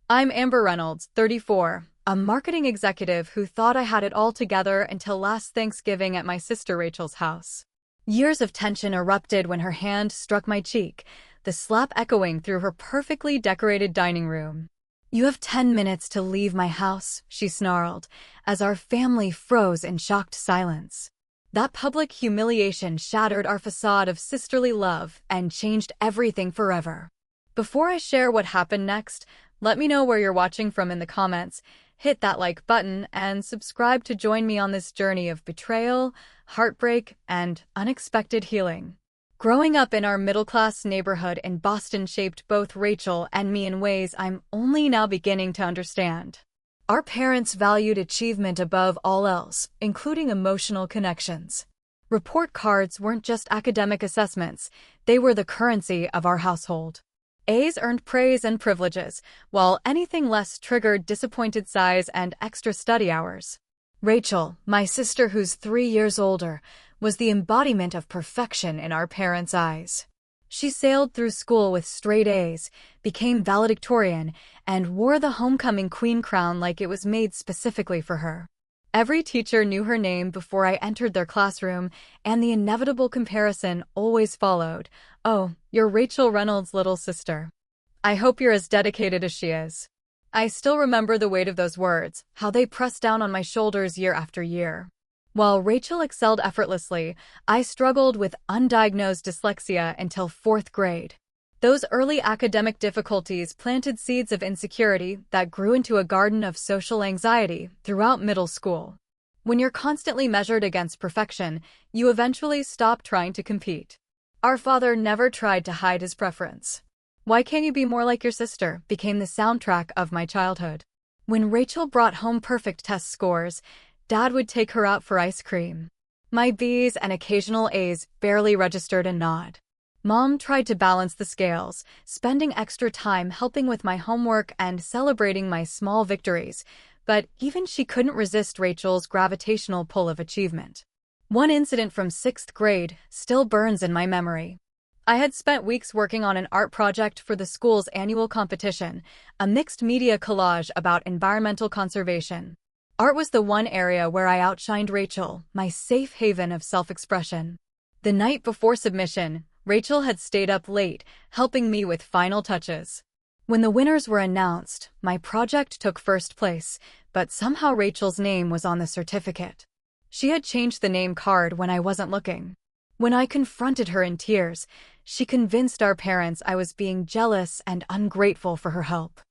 I'm Amber Reynolds, 34, a marketing executive who thought I had it all together until last Thanksgiving at my sister Rachel's house. Years of tension erupted when her hand struck my cheek, the slap echoing through her perfectly decorated dining room. "You have 10 minutes to leave my house," she snarled, as our family froze in shocked silence. That public humiliation shattered our facade of sisterly love and changed everything forever. Before I share what happened next, let me know where you're watching from in the comments, hit that like button, and subscribe to join me on this journey of betrayal, heartbreak, and unexpected healing. Growing up in our middle-class neighborhood in Boston shaped both Rachel and me in ways I'm only now beginning to understand. Our parents valued achievement above all else, including emotional connections. Report cards weren't just academic assessments, they were the currency of our household. A's earned praise and privileges, while anything less triggered disappointed sighs and extra study hours. Rachel, my sister who's 3 years older, was the embodiment of perfection in our parents' eyes. She sailed through school with straight A's, became valedictorian, and wore the homecoming queen crown like it was made specifically for her. Every teacher knew her name before I entered their classroom, and the inevitable comparison always followed. "Oh, you're Rachel Reynolds' little sister. I hope you're as dedicated as she is." I still remember the weight of those words, how they pressed down on my shoulders year after year. While Rachel excelled effortlessly, I struggled with undiagnosed dyslexia until 4th grade. Those early academic difficulties planted seeds of insecurity that grew into a garden of social anxiety throughout middle school. When you're constantly measured against perfection, you eventually stop trying to compete. Our father never tried to hide his preference. "Why can't you be more like your sister?" became the soundtrack of my childhood. When Rachel brought home perfect test scores, Dad would take her out for ice cream. My B's and occasional A's barely registered a nod. Mom tried to balance the scales, spending extra time helping with my homework and celebrating my small victories, but even she couldn't resist Rachel's gravitational pull of achievement. One incident from 6th grade still burns in my memory. I had spent weeks working on an art project for the school's annual competition, a mixed media collage about environmental conservation. Art was the one area where I outshined Rachel, my safe haven of self-expression. The night before submission, Rachel had stayed up late, helping me with final touches. When the winners were announced, my project took first place, but somehow Rachel's name was on the certificate. She had changed the name card when I wasn't looking. When I confronted her in tears, she convinced our parents I was being jealous and ungrateful for her help.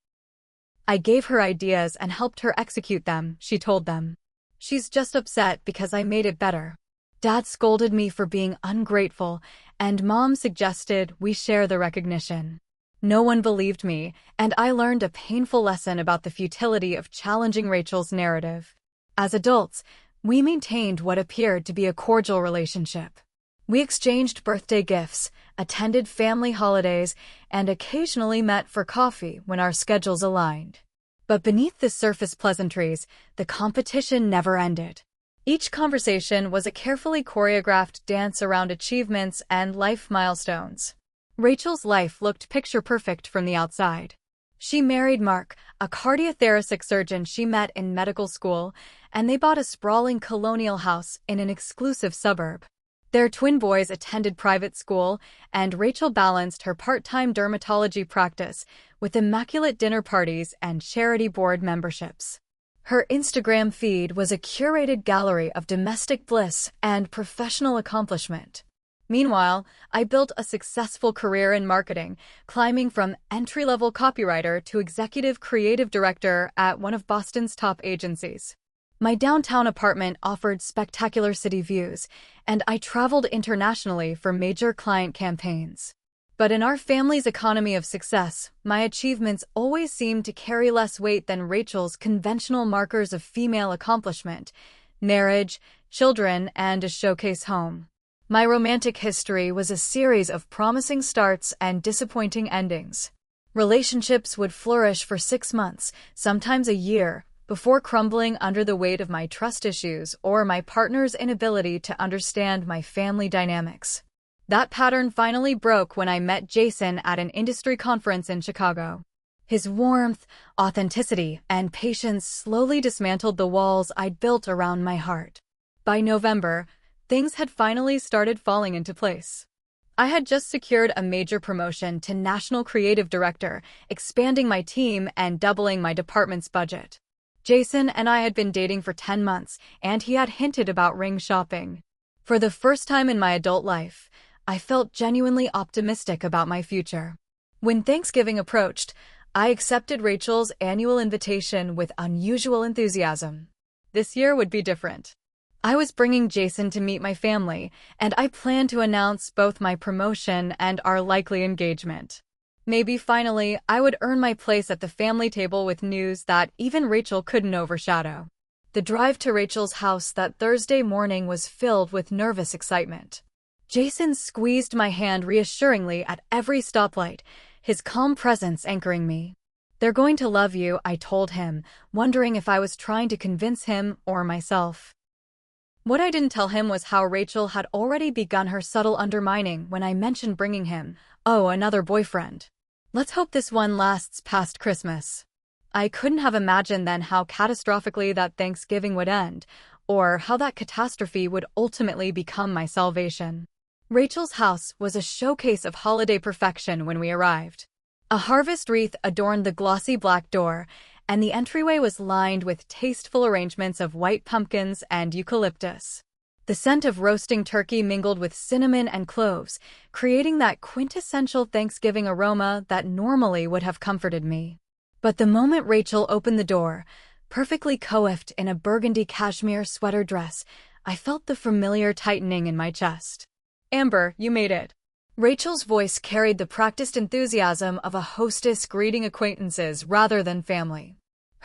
"I gave her ideas and helped her execute them," she told them. "She's just upset because I made it better." Dad scolded me for being ungrateful, and Mom suggested we share the recognition. No one believed me, and I learned a painful lesson about the futility of challenging Rachel's narrative. As adults, we maintained what appeared to be a cordial relationship. We exchanged birthday gifts, attended family holidays, and occasionally met for coffee when our schedules aligned. But beneath the surface pleasantries, the competition never ended. Each conversation was a carefully choreographed dance around achievements and life milestones. Rachel's life looked picture-perfect from the outside. She married Mark, a cardiothoracic surgeon she met in medical school, and they bought a sprawling colonial house in an exclusive suburb. Their twin boys attended private school, and Rachel balanced her part-time dermatology practice with immaculate dinner parties and charity board memberships. Her Instagram feed was a curated gallery of domestic bliss and professional accomplishment. Meanwhile, I built a successful career in marketing, climbing from entry-level copywriter to executive creative director at one of Boston's top agencies. My downtown apartment offered spectacular city views, and I traveled internationally for major client campaigns. But in our family's economy of success, my achievements always seemed to carry less weight than Rachel's conventional markers of female accomplishment: marriage, children, and a showcase home. My romantic history was a series of promising starts and disappointing endings. Relationships would flourish for 6 months, sometimes a year, before crumbling under the weight of my trust issues or my partner's inability to understand my family dynamics. That pattern finally broke when I met Jason at an industry conference in Chicago. His warmth, authenticity, and patience slowly dismantled the walls I'd built around my heart. By November, things had finally started falling into place. I had just secured a major promotion to National Creative Director, expanding my team and doubling my department's budget. Jason and I had been dating for 10 months, and he had hinted about ring shopping. For the first time in my adult life, I felt genuinely optimistic about my future. When Thanksgiving approached, I accepted Rachel's annual invitation with unusual enthusiasm. This year would be different. I was bringing Jason to meet my family, and I planned to announce both my promotion and our likely engagement. Maybe finally, I would earn my place at the family table with news that even Rachel couldn't overshadow. The drive to Rachel's house that Thursday morning was filled with nervous excitement. Jason squeezed my hand reassuringly at every stoplight, his calm presence anchoring me. "They're going to love you," I told him, wondering if I was trying to convince him or myself. What I didn't tell him was how Rachel had already begun her subtle undermining when I mentioned bringing him, another boyfriend. "Let's hope this one lasts past Christmas." I couldn't have imagined then how catastrophically that Thanksgiving would end, or how that catastrophe would ultimately become my salvation. Rachel's house was a showcase of holiday perfection when we arrived. A harvest wreath adorned the glossy black door, and the entryway was lined with tasteful arrangements of white pumpkins and eucalyptus. The scent of roasting turkey mingled with cinnamon and cloves, creating that quintessential Thanksgiving aroma that normally would have comforted me. But the moment Rachel opened the door, perfectly coiffed in a burgundy cashmere sweater dress, I felt the familiar tightening in my chest. "Amber, you made it." Rachel's voice carried the practiced enthusiasm of a hostess greeting acquaintances rather than family.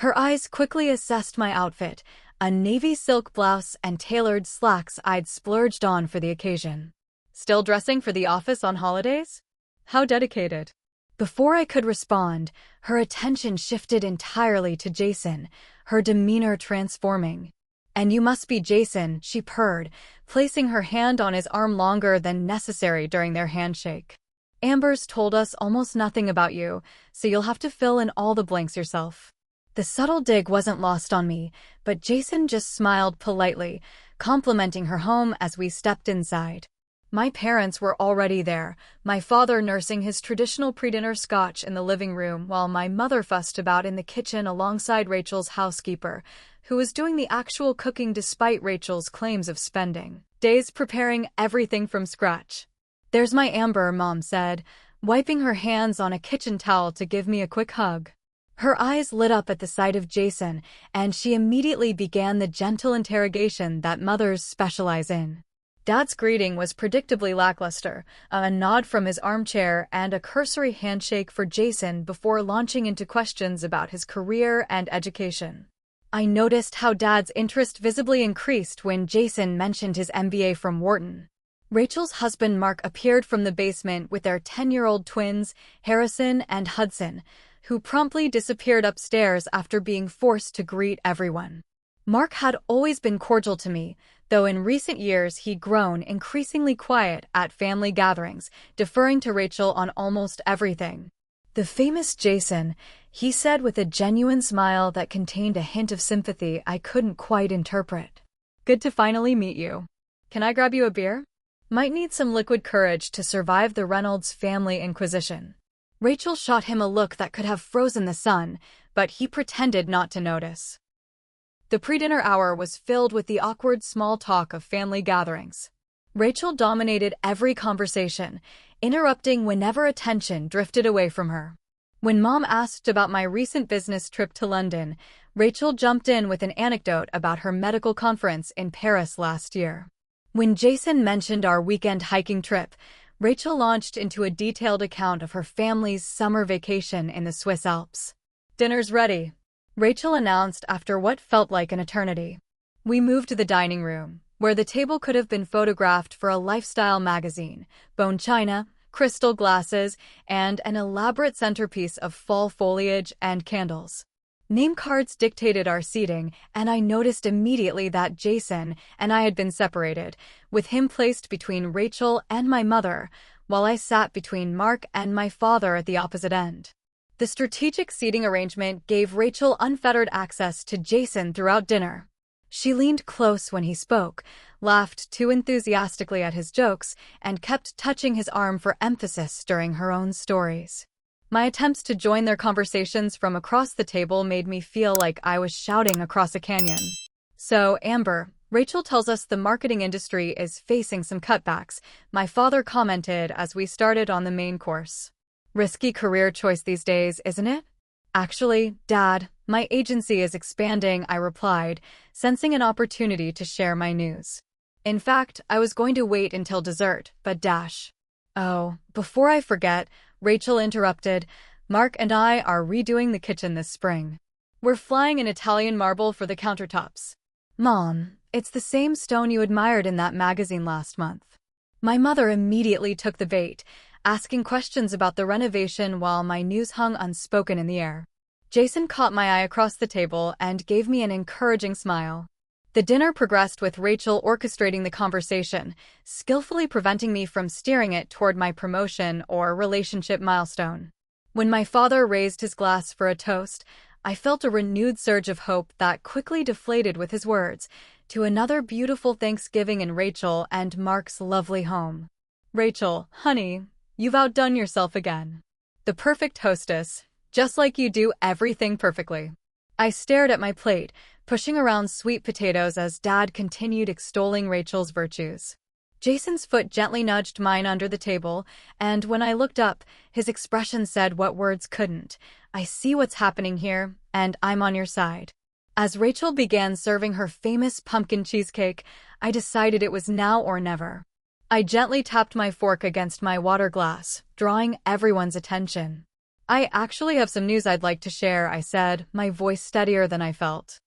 Her eyes quickly assessed my outfit, a navy silk blouse and tailored slacks I'd splurged on for the occasion. "Still dressing for the office on holidays? How dedicated." Before I could respond, her attention shifted entirely to Jason, her demeanor transforming. "And you must be Jason," she purred, placing her hand on his arm longer than necessary during their handshake. "Amber's told us almost nothing about you, so you'll have to fill in all the blanks yourself." The subtle dig wasn't lost on me, but Jason just smiled politely, complimenting her home as we stepped inside. My parents were already there, my father nursing his traditional pre-dinner scotch in the living room while my mother fussed about in the kitchen alongside Rachel's housekeeper, who was doing the actual cooking despite Rachel's claims of spending days preparing everything from scratch. "There's my Amber," Mom said, wiping her hands on a kitchen towel to give me a quick hug. Her eyes lit up at the sight of Jason, and she immediately began the gentle interrogation that mothers specialize in. Dad's greeting was predictably lackluster, a nod from his armchair and a cursory handshake for Jason before launching into questions about his career and education. I noticed how Dad's interest visibly increased when Jason mentioned his MBA from Wharton. Rachel's husband Mark appeared from the basement with their 10-year-old twins, Harrison and Hudson, who promptly disappeared upstairs after being forced to greet everyone. Mark had always been cordial to me, though in recent years he'd grown increasingly quiet at family gatherings, deferring to Rachel on almost everything. "The famous Jason," he said with a genuine smile that contained a hint of sympathy I couldn't quite interpret. "Good to finally meet you. Can I grab you a beer? Might need some liquid courage to survive the Reynolds family inquisition." Rachel shot him a look that could have frozen the sun, but he pretended not to notice. The pre-dinner hour was filled with the awkward small talk of family gatherings. Rachel dominated every conversation, interrupting whenever attention drifted away from her. When Mom asked about my recent business trip to London, Rachel jumped in with an anecdote about her medical conference in Paris last year. When Jason mentioned our weekend hiking trip, Rachel launched into a detailed account of her family's summer vacation in the Swiss Alps. "Dinner's ready," Rachel announced after what felt like an eternity. We moved to the dining room, where the table could have been photographed for a lifestyle magazine, bone china, crystal glasses, and an elaborate centerpiece of fall foliage and candles. Name cards dictated our seating, and I noticed immediately that Jason and I had been separated, with him placed between Rachel and my mother, while I sat between Mark and my father at the opposite end. The strategic seating arrangement gave Rachel unfettered access to Jason throughout dinner. She leaned close when he spoke, laughed too enthusiastically at his jokes, and kept touching his arm for emphasis during her own stories. My attempts to join their conversations from across the table made me feel like I was shouting across a canyon. So, Amber, Rachel tells us the marketing industry is facing some cutbacks, my father commented as we started on the main course. Risky career choice these days, isn't it? Actually, Dad, my agency is expanding, I replied, sensing an opportunity to share my news. In fact, I was going to wait until dessert, but Oh, before I forget, Rachel interrupted, Mark and I are redoing the kitchen this spring. We're flying in Italian marble for the countertops. Mom, it's the same stone you admired in that magazine last month. My mother immediately took the bait, asking questions about the renovation while my news hung unspoken in the air. Jason caught my eye across the table and gave me an encouraging smile. The dinner progressed with Rachel orchestrating the conversation, skillfully preventing me from steering it toward my promotion or relationship milestone. When my father raised his glass for a toast, I felt a renewed surge of hope that quickly deflated with his words, to another beautiful Thanksgiving in Rachel and Mark's lovely home. Rachel, honey, you've outdone yourself again. The perfect hostess, just like you do everything perfectly. I stared at my plate, pushing around sweet potatoes as Dad continued extolling Rachel's virtues. Jason's foot gently nudged mine under the table, and when I looked up, his expression said what words couldn't. I see what's happening here, and I'm on your side. As Rachel began serving her famous pumpkin cheesecake, I decided it was now or never. I gently tapped my fork against my water glass, drawing everyone's attention. I actually have some news I'd like to share, I said, my voice steadier than I felt.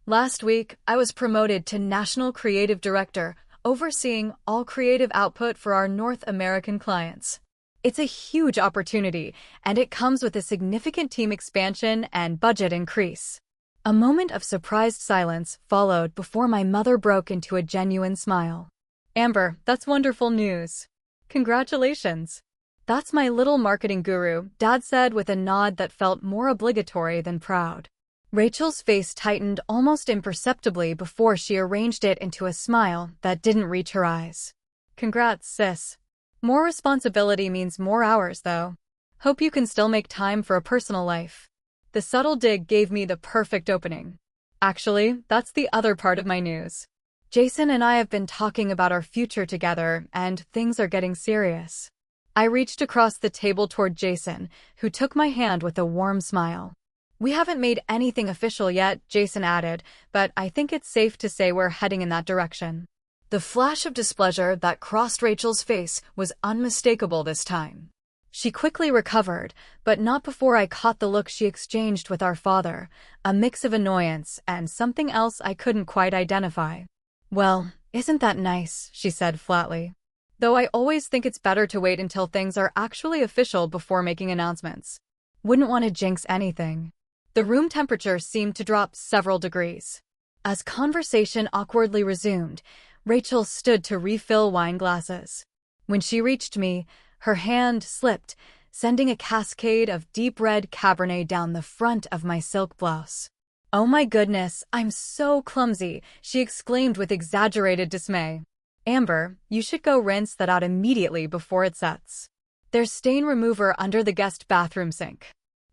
Last week, I was promoted to National Creative Director, overseeing all creative output for our North American clients. It's a huge opportunity, and it comes with a significant team expansion and budget increase. A moment of surprised silence followed before my mother broke into a genuine smile. Amber, that's wonderful news. Congratulations. That's my little marketing guru, Dad said with a nod that felt more obligatory than proud. Rachel's face tightened almost imperceptibly before she arranged it into a smile that didn't reach her eyes. Congrats, sis. More responsibility means more hours, though. Hope you can still make time for a personal life. The subtle dig gave me the perfect opening. Actually, that's the other part of my news. Jason and I have been talking about our future together, and things are getting serious. I reached across the table toward Jason, who took my hand with a warm smile. We haven't made anything official yet, Jason added, but I think it's safe to say we're heading in that direction. The flash of displeasure that crossed Rachel's face was unmistakable this time. She quickly recovered, but not before I caught the look she exchanged with our father, a mix of annoyance and something else I couldn't quite identify. Well, isn't that nice, she said flatly. Though I always think it's better to wait until things are actually official before making announcements. Wouldn't want to jinx anything. The room temperature seemed to drop several degrees. As conversation awkwardly resumed, Rachel stood to refill wine glasses. When she reached me, her hand slipped, sending a cascade of deep red Cabernet down the front of my silk blouse. Oh my goodness, I'm so clumsy, she exclaimed with exaggerated dismay. Amber, you should go rinse that out immediately before it sets. There's stain remover under the guest bathroom sink.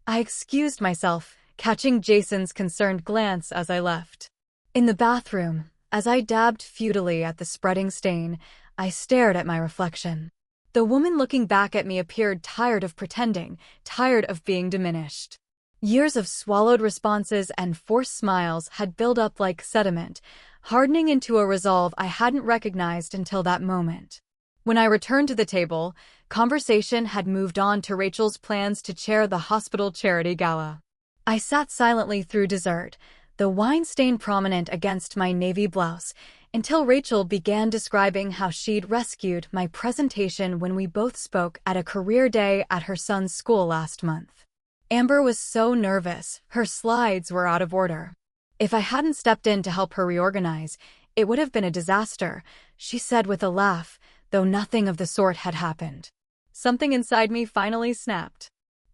I excused myself, catching Jason's concerned glance as I left. In the bathroom, as I dabbed futilely at the spreading stain, I stared at my reflection. The woman looking back at me appeared tired of pretending, tired of being diminished. Years of swallowed responses and forced smiles had built up like sediment, hardening into a resolve I hadn't recognized until that moment. When I returned to the table, conversation had moved on to Rachel's plans to chair the hospital charity gala. I sat silently through dessert, the wine stain prominent against my navy blouse, until Rachel began describing how she'd rescued my presentation when we both spoke at a career day at her son's school last month. Amber was so nervous, her slides were out of order. If I hadn't stepped in to help her reorganize, it would have been a disaster, she said with a laugh, though nothing of the sort had happened. Something inside me finally snapped.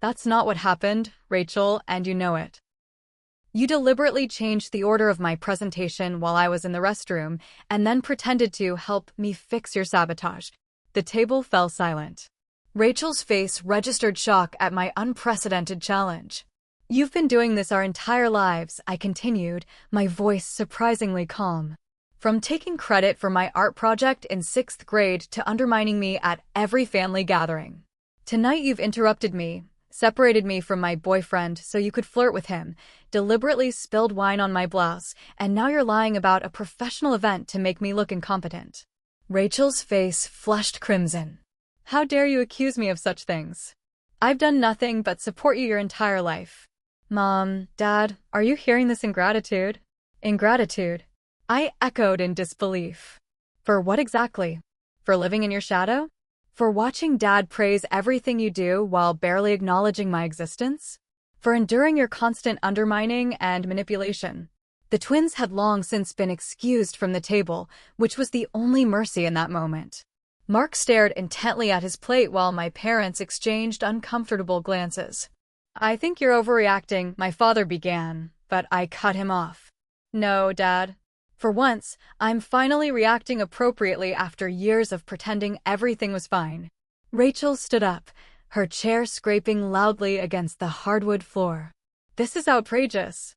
That's not what happened, Rachel, and you know it. You deliberately changed the order of my presentation while I was in the restroom, and then pretended to help me fix your sabotage. The table fell silent. Rachel's face registered shock at my unprecedented challenge. You've been doing this our entire lives, I continued, my voice surprisingly calm. From taking credit for my art project in 6th grade to undermining me at every family gathering. Tonight you've interrupted me, separated me from my boyfriend so you could flirt with him, deliberately spilled wine on my blouse, and now you're lying about a professional event to make me look incompetent. Rachel's face flushed crimson. How dare you accuse me of such things? I've done nothing but support you your entire life. Mom, Dad, are you hearing this ingratitude? Ingratitude? I echoed in disbelief. For what exactly? For living in your shadow? For watching Dad praise everything you do while barely acknowledging my existence? For enduring your constant undermining and manipulation? The twins had long since been excused from the table, which was the only mercy in that moment. Mark stared intently at his plate while my parents exchanged uncomfortable glances. I think you're overreacting, my father began, but I cut him off. No, Dad. For once, I'm finally reacting appropriately after years of pretending everything was fine. Rachel stood up, her chair scraping loudly against the hardwood floor. This is outrageous.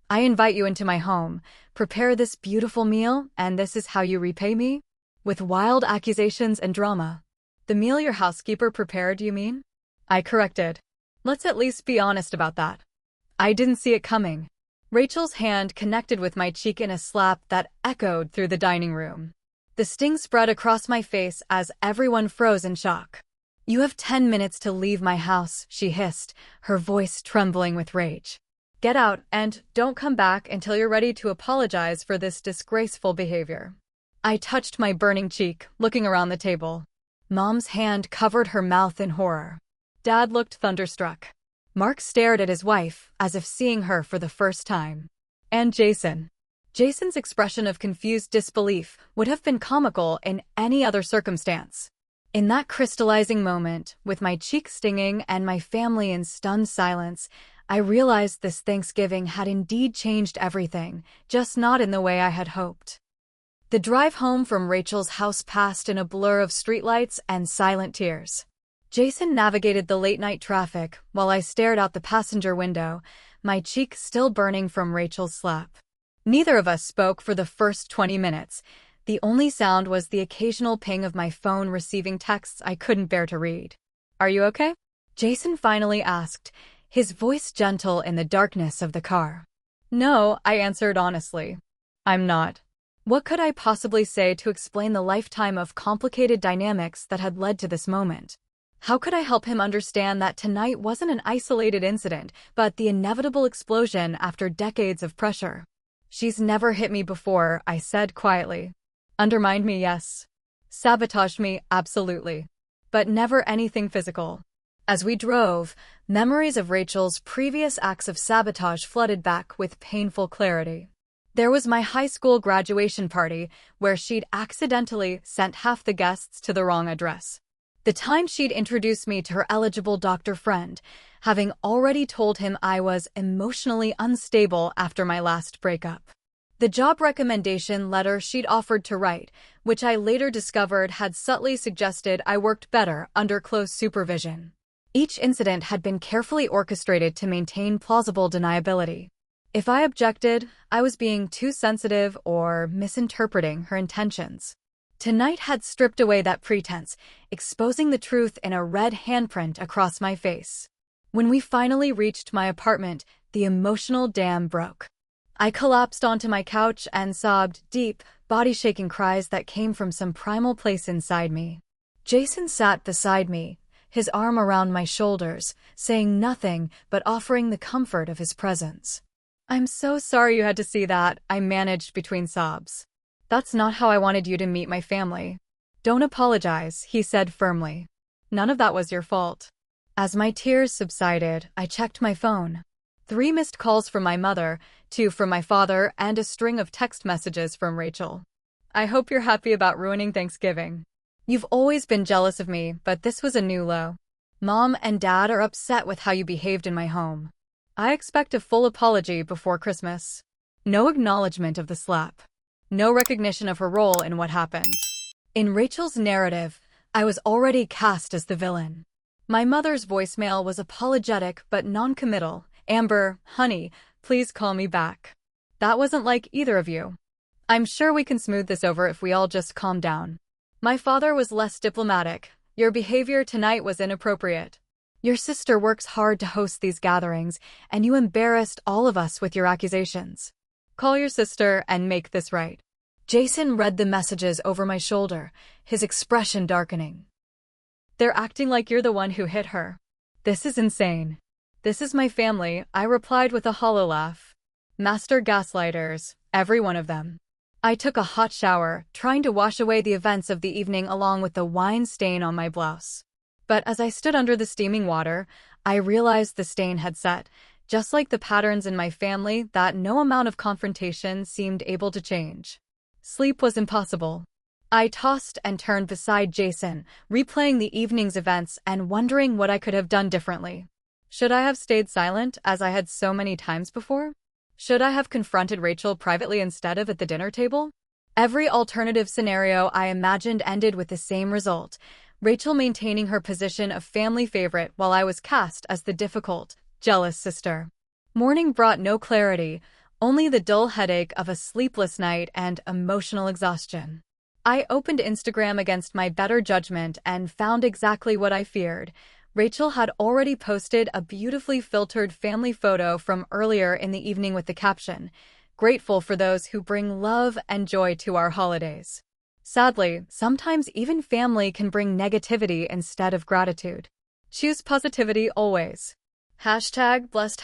I invite you into my home, prepare this beautiful meal, and this is how you repay me? With wild accusations and drama. The meal your housekeeper prepared, you mean? I corrected. Let's at least be honest about that. I didn't see it coming. Rachel's hand connected with my cheek in a slap that echoed through the dining room. The sting spread across my face as everyone froze in shock. You have 10 minutes to leave my house, she hissed, her voice trembling with rage. Get out and don't come back until you're ready to apologize for this disgraceful behavior. I touched my burning cheek, looking around the table. Mom's hand covered her mouth in horror. Dad looked thunderstruck. Mark stared at his wife, as if seeing her for the first time. And Jason. Jason's expression of confused disbelief would have been comical in any other circumstance. In that crystallizing moment, with my cheek stinging and my family in stunned silence, I realized this Thanksgiving had indeed changed everything, just not in the way I had hoped. The drive home from Rachel's house passed in a blur of streetlights and silent tears. Jason navigated the late-night traffic while I stared out the passenger window, my cheek still burning from Rachel's slap. Neither of us spoke for the first 20 minutes. The only sound was the occasional ping of my phone receiving texts I couldn't bear to read. Are you okay? Jason finally asked, his voice gentle in the darkness of the car. No, I answered honestly. I'm not. What could I possibly say to explain the lifetime of complicated dynamics that had led to this moment? How could I help him understand that tonight wasn't an isolated incident, but the inevitable explosion after decades of pressure? She's never hit me before, I said quietly. Undermined me, yes. Sabotaged me, absolutely. But never anything physical. As we drove, memories of Rachel's previous acts of sabotage flooded back with painful clarity. There was my high school graduation party, where she'd accidentally sent half the guests to the wrong address. The time she'd introduced me to her eligible doctor friend, having already told him I was emotionally unstable after my last breakup. The job recommendation letter she'd offered to write, which I later discovered had subtly suggested I worked better under close supervision. Each incident had been carefully orchestrated to maintain plausible deniability. If I objected, I was being too sensitive or misinterpreting her intentions. Tonight had stripped away that pretense, exposing the truth in a red handprint across my face. When we finally reached my apartment, the emotional dam broke. I collapsed onto my couch and sobbed deep, body-shaking cries that came from some primal place inside me. Jason sat beside me, his arm around my shoulders, saying nothing but offering the comfort of his presence. I'm so sorry you had to see that, I managed between sobs. That's not how I wanted you to meet my family. Don't apologize, he said firmly. None of that was your fault. As my tears subsided, I checked my phone. 3 missed calls from my mother, 2 from my father, and a string of text messages from Rachel. I hope you're happy about ruining Thanksgiving. You've always been jealous of me, but this was a new low. Mom and Dad are upset with how you behaved in my home. I expect a full apology before Christmas. No acknowledgement of the slap. No recognition of her role in what happened. In Rachel's narrative, I was already cast as the villain. My mother's voicemail was apologetic but non-committal. Amber, honey, please call me back. That wasn't like either of you. I'm sure we can smooth this over if we all just calm down. My father was less diplomatic. Your behavior tonight was inappropriate. Your sister works hard to host these gatherings, and you embarrassed all of us with your accusations. Call your sister and make this right. Jason read the messages over my shoulder, his expression darkening. They're acting like you're the one who hit her. This is insane. This is my family, I replied with a hollow laugh. Master gaslighters, every one of them. I took a hot shower, trying to wash away the events of the evening along with the wine stain on my blouse. But as I stood under the steaming water, I realized the stain had set, just like the patterns in my family that no amount of confrontation seemed able to change. Sleep was impossible. I tossed and turned beside Jason, replaying the evening's events and wondering what I could have done differently. Should I have stayed silent, as I had so many times before? Should I have confronted Rachel privately instead of at the dinner table? Every alternative scenario I imagined ended with the same result, Rachel maintaining her position of family favorite while I was cast as the difficult, jealous sister. Morning brought no clarity, only the dull headache of a sleepless night and emotional exhaustion. I opened Instagram against my better judgment and found exactly what I feared. Rachel had already posted a beautifully filtered family photo from earlier in the evening with the caption, "Grateful for those who bring love and joy to our holidays." Sadly, sometimes even family can bring negativity instead of gratitude. Choose positivity always. #blessed,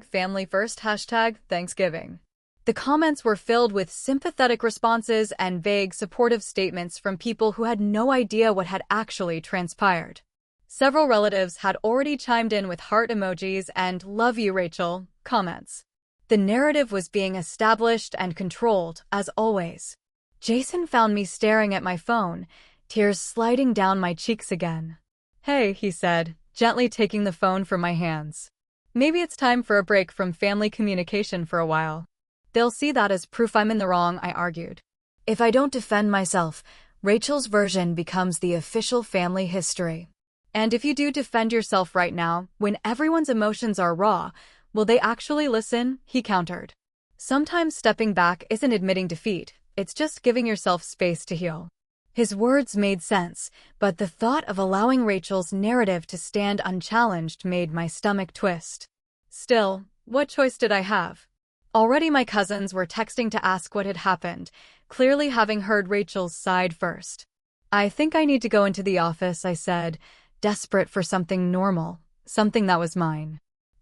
#family first, #Thanksgiving. The comments were filled with sympathetic responses and vague supportive statements from people who had no idea what had actually transpired. Several relatives had already chimed in with heart emojis and "Love you, Rachel" comments. The narrative was being established and controlled, as always. Jason found me staring at my phone, tears sliding down my cheeks again. "Hey," he said, gently taking the phone from my hands. "Maybe it's time for a break from family communication for a while." "They'll see that as proof I'm in the wrong," I argued. "If I don't defend myself, Rachel's version becomes the official family history. And if you do defend yourself right now, when everyone's emotions are raw, will they actually listen?" he countered. Sometimes stepping back isn't admitting defeat, it's just giving yourself space to heal. His words made sense, but the thought of allowing Rachel's narrative to stand unchallenged made my stomach twist. Still, what choice did I have? Already my cousins were texting to ask what had happened, clearly having heard Rachel's side first. "I think I need to go into the office," I said, desperate for something normal, something that was mine.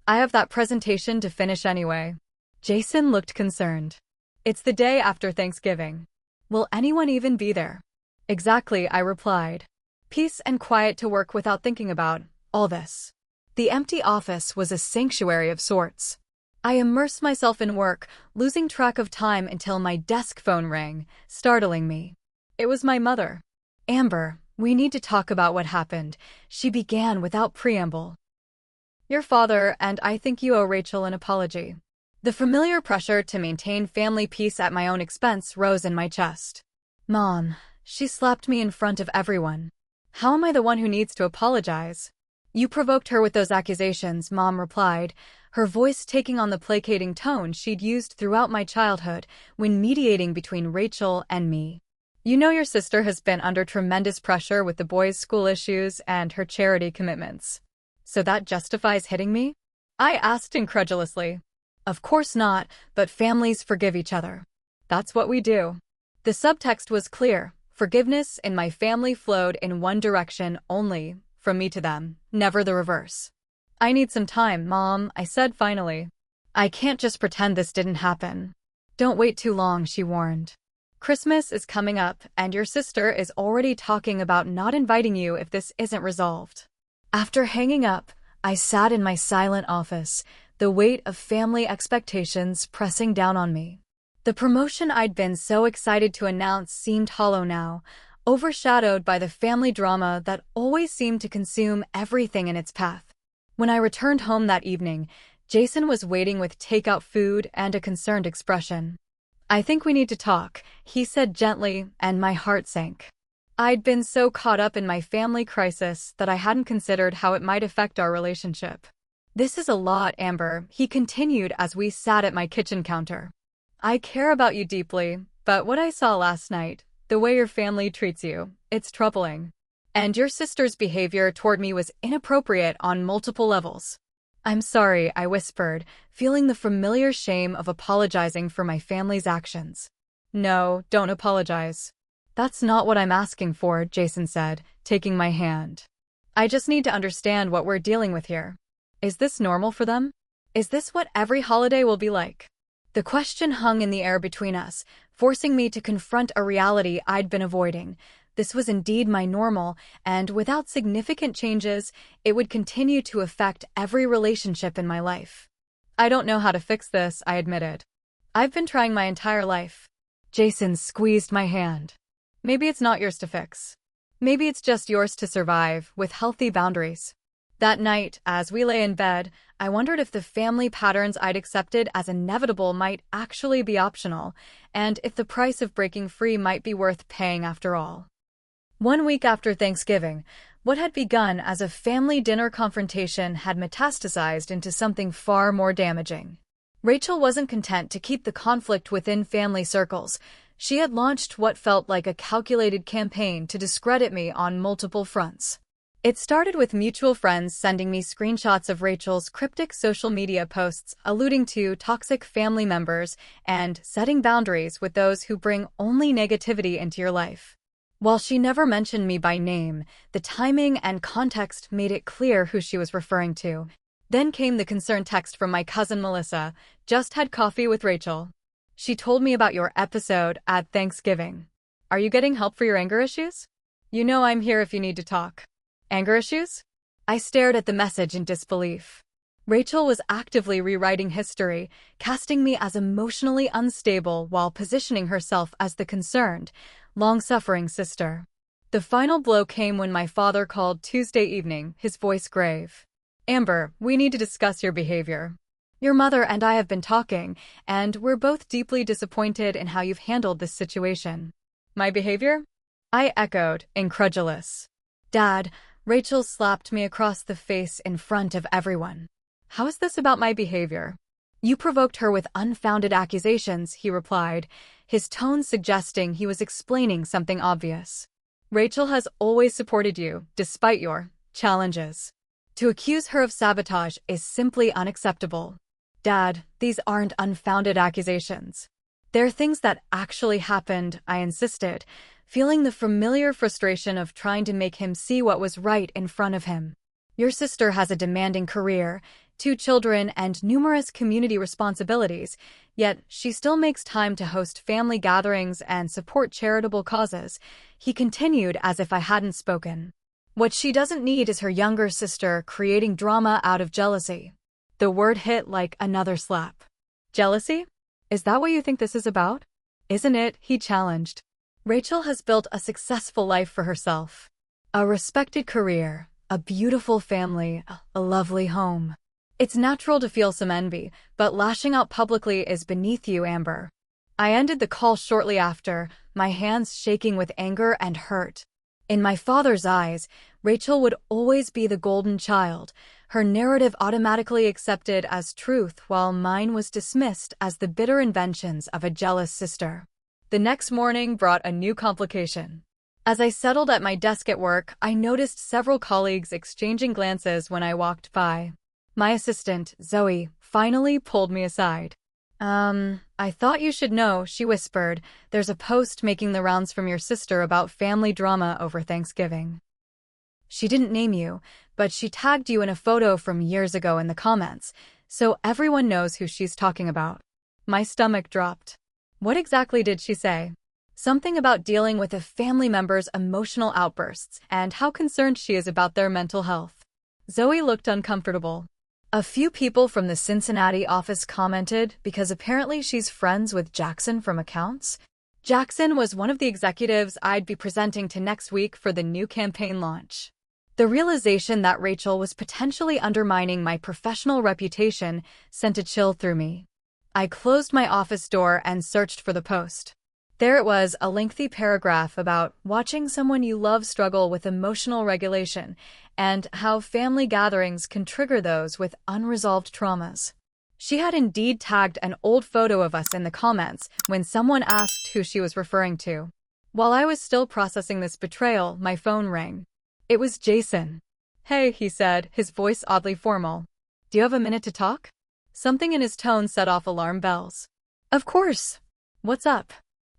"I have that presentation to finish anyway." Jason looked concerned. "It's the day after Thanksgiving. Will anyone even be there?" "Exactly," I replied. Peace and quiet to work without thinking about all this. The empty office was a sanctuary of sorts. I immersed myself in work, losing track of time until my desk phone rang, startling me. It was my mother. "Amber, we need to talk about what happened," she began without preamble. "Your father and I think you owe Rachel an apology." The familiar pressure to maintain family peace at my own expense rose in my chest. "Mom, she slapped me in front of everyone. How am I the one who needs to apologize?" "You provoked her with those accusations," Mom replied, her voice taking on the placating tone she'd used throughout my childhood when mediating between Rachel and me. "You know your sister has been under tremendous pressure with the boys' school issues and her charity commitments. So that justifies hitting me?" I asked incredulously. "Of course not, but families forgive each other. That's what we do." The subtext was clear. Forgiveness in my family flowed in one direction only, from me to them, never the reverse. "I need some time, Mom," I said finally. "I can't just pretend this didn't happen." "Don't wait too long," she warned. "Christmas is coming up, and your sister is already talking about not inviting you if this isn't resolved." After hanging up, I sat in my silent office, the weight of family expectations pressing down on me. The promotion I'd been so excited to announce seemed hollow now, overshadowed by the family drama that always seemed to consume everything in its path. When I returned home that evening, Jason was waiting with takeout food and a concerned expression. "I think we need to talk," he said gently, and my heart sank. I'd been so caught up in my family crisis that I hadn't considered how it might affect our relationship. "This is a lot, Amber," he continued as we sat at my kitchen counter. "I care about you deeply, but what I saw last night, the way your family treats you, it's troubling. And your sister's behavior toward me was inappropriate on multiple levels." "I'm sorry," I whispered, feeling the familiar shame of apologizing for my family's actions. "No, don't apologize. That's not what I'm asking for," Jason said, taking my hand. "I just need to understand what we're dealing with here. Is this normal for them? Is this what every holiday will be like?" The question hung in the air between us, forcing me to confront a reality I'd been avoiding. This was indeed my normal, and without significant changes, it would continue to affect every relationship in my life. "I don't know how to fix this," I admitted. "I've been trying my entire life." Jason squeezed my hand. "Maybe it's not yours to fix. Maybe it's just yours to survive, with healthy boundaries." That night, as we lay in bed, I wondered if the family patterns I'd accepted as inevitable might actually be optional, and if the price of breaking free might be worth paying after all. 1 week after Thanksgiving, what had begun as a family dinner confrontation had metastasized into something far more damaging. Rachel wasn't content to keep the conflict within family circles. She had launched what felt like a calculated campaign to discredit me on multiple fronts. It started with mutual friends sending me screenshots of Rachel's cryptic social media posts alluding to toxic family members and setting boundaries with those who bring only negativity into your life. While she never mentioned me by name, the timing and context made it clear who she was referring to. Then came the concerned text from my cousin Melissa. "Just had coffee with Rachel. She told me about your episode at Thanksgiving. Are you getting help for your anger issues? You know I'm here if you need to talk." Anger issues? I stared at the message in disbelief. Rachel was actively rewriting history, casting me as emotionally unstable while positioning herself as the concerned, long-suffering sister. The final blow came when my father called Tuesday evening, his voice grave. "Amber, we need to discuss your behavior. Your mother and I have been talking, and we're both deeply disappointed in how you've handled this situation." "My behavior?" I echoed, incredulous. "Dad," Rachel slapped me across the face in front of everyone. "How is this about my behavior?" "You provoked her with unfounded accusations," he replied, his tone suggesting he was explaining something obvious. "Rachel has always supported you, despite your challenges. To accuse her of sabotage is simply unacceptable." "Dad, these aren't unfounded accusations. They're things that actually happened," I insisted, feeling the familiar frustration of trying to make him see what was right in front of him. "Your sister has a demanding career, 2 children, and numerous community responsibilities, yet she still makes time to host family gatherings and support charitable causes," he continued as if I hadn't spoken. "What she doesn't need is her younger sister creating drama out of jealousy." The word hit like another slap. "Jealousy? Is that what you think this is about?" "Isn't it?" he challenged. "Rachel has built a successful life for herself. A respected career, a beautiful family, a lovely home. It's natural to feel some envy, but lashing out publicly is beneath you, Amber." I ended the call shortly after, my hands shaking with anger and hurt. In my father's eyes, Rachel would always be the golden child, her narrative automatically accepted as truth while mine was dismissed as the bitter inventions of a jealous sister. The next morning brought a new complication. As I settled at my desk at work, I noticed several colleagues exchanging glances when I walked by. My assistant, Zoe, finally pulled me aside. I thought you should know," she whispered. "There's a post making the rounds from your sister about family drama over Thanksgiving. She didn't name you, but she tagged you in a photo from years ago in the comments, so everyone knows who she's talking about." My stomach dropped. What exactly did she say? Something about dealing with a family member's emotional outbursts and how concerned she is about their mental health. Zoe looked uncomfortable. "A few people from the Cincinnati office commented because apparently she's friends with Jackson from accounts." Jackson was one of the executives I'd be presenting to next week for the new campaign launch. The realization that Rachel was potentially undermining my professional reputation sent a chill through me. I closed my office door and searched for the post. There it was, a lengthy paragraph about watching someone you love struggle with emotional regulation and how family gatherings can trigger those with unresolved traumas. She had indeed tagged an old photo of us in the comments when someone asked who she was referring to. While I was still processing this betrayal, my phone rang. It was Jason. "Hey," he said, his voice oddly formal. "Do you have a minute to talk?" Something in his tone set off alarm bells. "Of course. What's up?"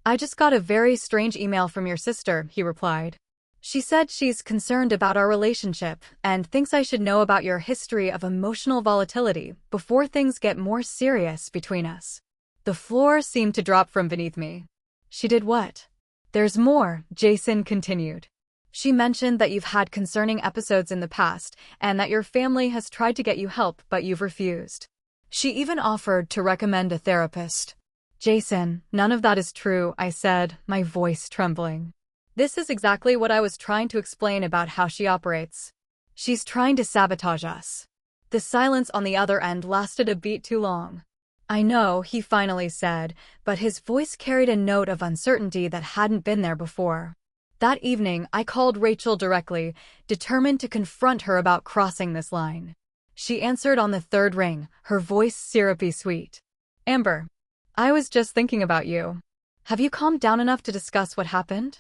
"I just got a very strange email from your sister," he replied. "She said she's concerned about our relationship and thinks I should know about your history of emotional volatility before things get more serious between us." The floor seemed to drop from beneath me. "She did what?" "There's more," Jason continued. "She mentioned that you've had concerning episodes in the past and that your family has tried to get you help but you've refused. She even offered to recommend a therapist." "Jason, none of that is true," I said, my voice trembling. "This is exactly what I was trying to explain about how she operates. She's trying to sabotage us." The silence on the other end lasted a beat too long. "I know," he finally said, but his voice carried a note of uncertainty that hadn't been there before. That evening, I called Rachel directly, determined to confront her about crossing this line. She answered on the third ring, her voice syrupy sweet. "Amber, I was just thinking about you. Have you calmed down enough to discuss what happened?"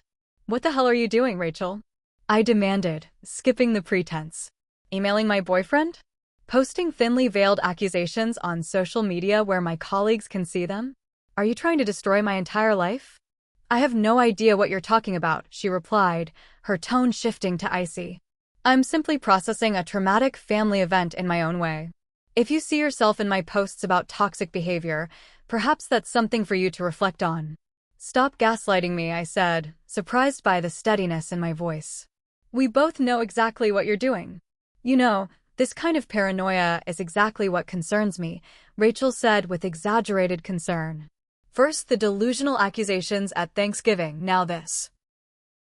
"What the hell are you doing, Rachel?" I demanded, skipping the pretense. "Emailing my boyfriend? Posting thinly veiled accusations on social media where my colleagues can see them? Are you trying to destroy my entire life?" "I have no idea what you're talking about," she replied, her tone shifting to icy. "I'm simply processing a traumatic family event in my own way. If you see yourself in my posts about toxic behavior, perhaps that's something for you to reflect on." "Stop gaslighting me," I said, surprised by the steadiness in my voice. "We both know exactly what you're doing." "You know, this kind of paranoia is exactly what concerns me," Rachel said with exaggerated concern. "First the delusional accusations at Thanksgiving, now this.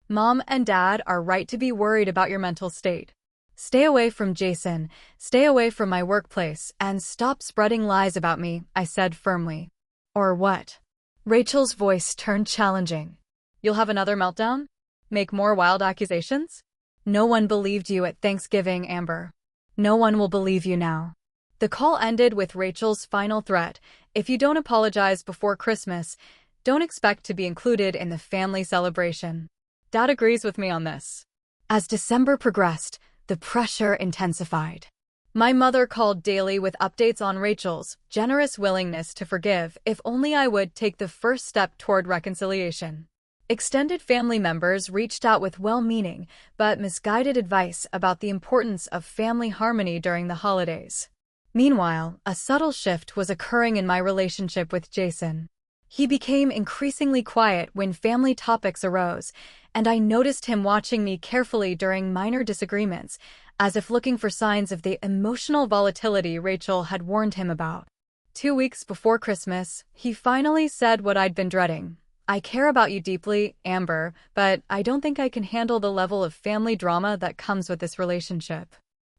Mom and Dad are right to be worried about your mental state. Stay away from Jason, stay away from my workplace, and stop spreading lies about me," I said firmly. "Or what?" Rachel's voice turned challenging. "You'll have another meltdown? Make more wild accusations?" "No one believed you at Thanksgiving, Amber. No one will believe you now." The call ended with Rachel's final threat: "If you don't apologize before Christmas, don't expect to be included in the family celebration." Dad agrees with me on this. As December progressed, the pressure intensified. My mother called daily with updates on Rachel's generous willingness to forgive if only I would take the first step toward reconciliation. Extended family members reached out with well-meaning but misguided advice about the importance of family harmony during the holidays. Meanwhile, a subtle shift was occurring in my relationship with Jason. He became increasingly quiet when family topics arose, and I noticed him watching me carefully during minor disagreements, as if looking for signs of the emotional volatility Rachel had warned him about. 2 weeks before Christmas, he finally said what I'd been dreading. "I care about you deeply, Amber, but I don't think I can handle the level of family drama that comes with this relationship.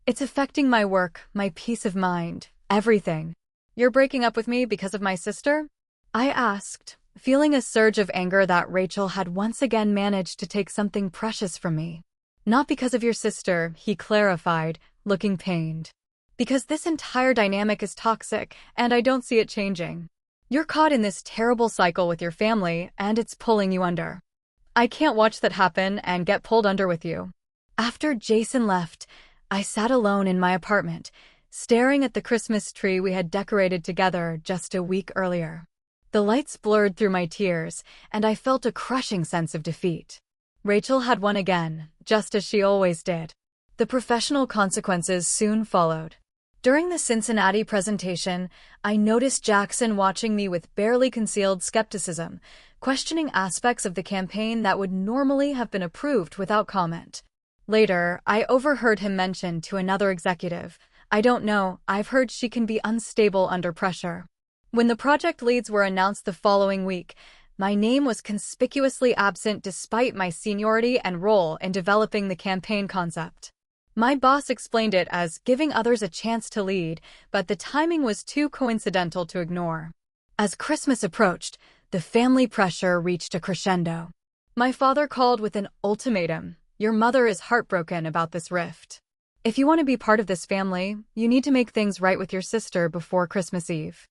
It's affecting my work, my peace of mind, everything." "You're breaking up with me because of my sister?" I asked, feeling a surge of anger that Rachel had once again managed to take something precious from me. "Not because of your sister," he clarified, looking pained. "Because this entire dynamic is toxic, and I don't see it changing. You're caught in this terrible cycle with your family, and it's pulling you under. I can't watch that happen and get pulled under with you." After Jason left, I sat alone in my apartment, staring at the Christmas tree we had decorated together just a week earlier. The lights blurred through my tears, and I felt a crushing sense of defeat. Rachel had won again, just as she always did. The professional consequences soon followed. During the Cincinnati presentation, I noticed Jackson watching me with barely concealed skepticism, questioning aspects of the campaign that would normally have been approved without comment. Later, I overheard him mention to another executive, "I don't know, I've heard she can be unstable under pressure." When the project leads were announced the following week, My name was conspicuously absent despite my seniority and role in developing the campaign concept. My boss explained it as giving others a chance to lead, but the timing was too coincidental to ignore. As Christmas approached, the family pressure reached a crescendo. My father called with an ultimatum. Your mother is heartbroken about this rift. If you want to be part of this family, you need to make things right with your sister before Christmas Eve.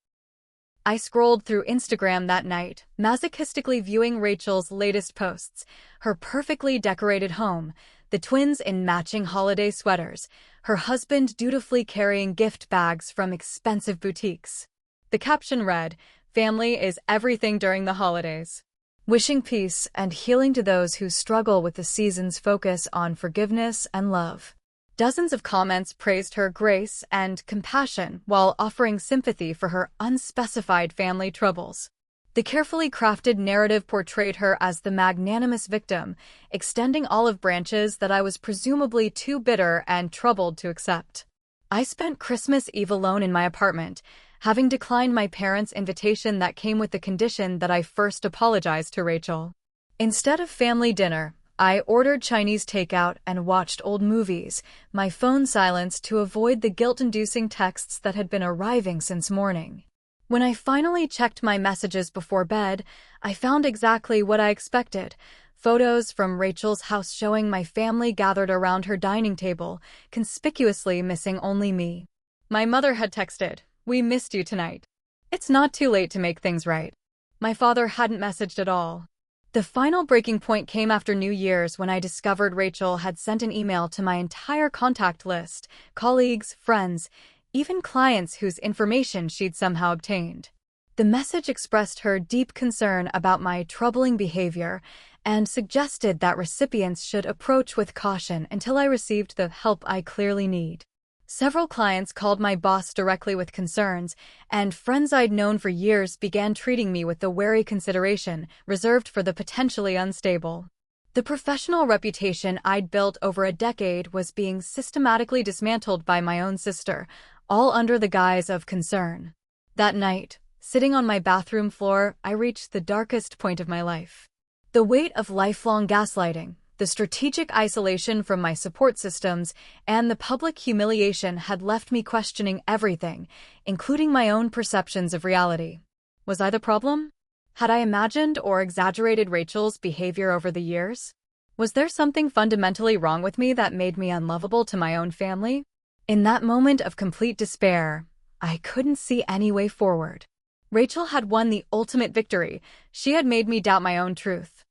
I scrolled through Instagram that night, masochistically viewing Rachel's latest posts, her perfectly decorated home, the twins in matching holiday sweaters, her husband dutifully carrying gift bags from expensive boutiques. The caption read, "Family is everything during the holidays." Wishing peace and healing to those who struggle with the season's focus on forgiveness and love. Dozens of comments praised her grace and compassion while offering sympathy for her unspecified family troubles. The carefully crafted narrative portrayed her as the magnanimous victim, extending olive branches that I was presumably too bitter and troubled to accept. I spent Christmas Eve alone in my apartment, having declined my parents' invitation that came with the condition that I first apologized to Rachel. Instead of family dinner, I ordered Chinese takeout and watched old movies, my phone silenced to avoid the guilt-inducing texts that had been arriving since morning. When I finally checked my messages before bed, I found exactly what I expected. Photos from Rachel's house showing my family gathered around her dining table, conspicuously missing only me. My mother had texted, "We missed you tonight. It's not too late to make things right." My father hadn't messaged at all. The final breaking point came after New Year's when I discovered Rachel had sent an email to my entire contact list, colleagues, friends, even clients whose information she'd somehow obtained. The message expressed her deep concern about my troubling behavior and suggested that recipients should approach with caution until I received the help I clearly need. Several clients called my boss directly with concerns, and friends I'd known for years began treating me with the wary consideration reserved for the potentially unstable. The professional reputation I'd built over a decade was being systematically dismantled by my own sister, all under the guise of concern. That night, sitting on my bathroom floor, I reached the darkest point of my life. The weight of lifelong gaslighting, the strategic isolation from my support systems, and the public humiliation had left me questioning everything, including my own perceptions of reality. Was I the problem? Had I imagined or exaggerated Rachel's behavior over the years? Was there something fundamentally wrong with me that made me unlovable to my own family? In that moment of complete despair, I couldn't see any way forward. Rachel had won the ultimate victory. She had made me doubt my own truth.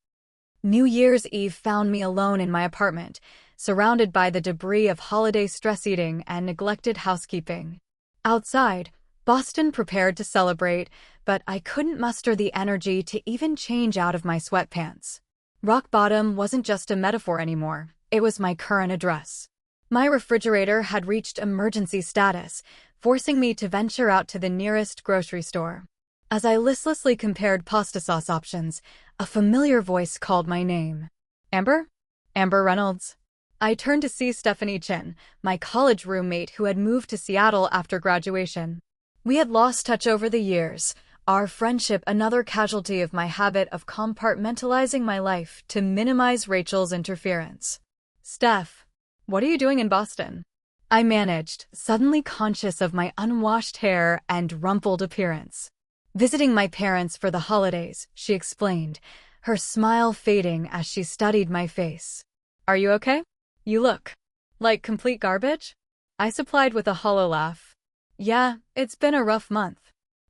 New Year's Eve found me alone in my apartment, surrounded by the debris of holiday stress eating and neglected housekeeping. Outside, Boston prepared to celebrate, but I couldn't muster the energy to even change out of my sweatpants. Rock bottom wasn't just a metaphor anymore, it was my current address. My refrigerator had reached emergency status, forcing me to venture out to the nearest grocery store. As I listlessly compared pasta sauce options, a familiar voice called my name. Amber? Amber Reynolds. I turned to see Stephanie Chin, my college roommate who had moved to Seattle after graduation. We had lost touch over the years, our friendship another casualty of my habit of compartmentalizing my life to minimize Rachel's interference. Steph, what are you doing in Boston? I managed, suddenly conscious of my unwashed hair and rumpled appearance. Visiting my parents for the holidays, she explained, her smile fading as she studied my face. Are you okay? You look like complete garbage? I supplied with a hollow laugh. Yeah, it's been a rough month.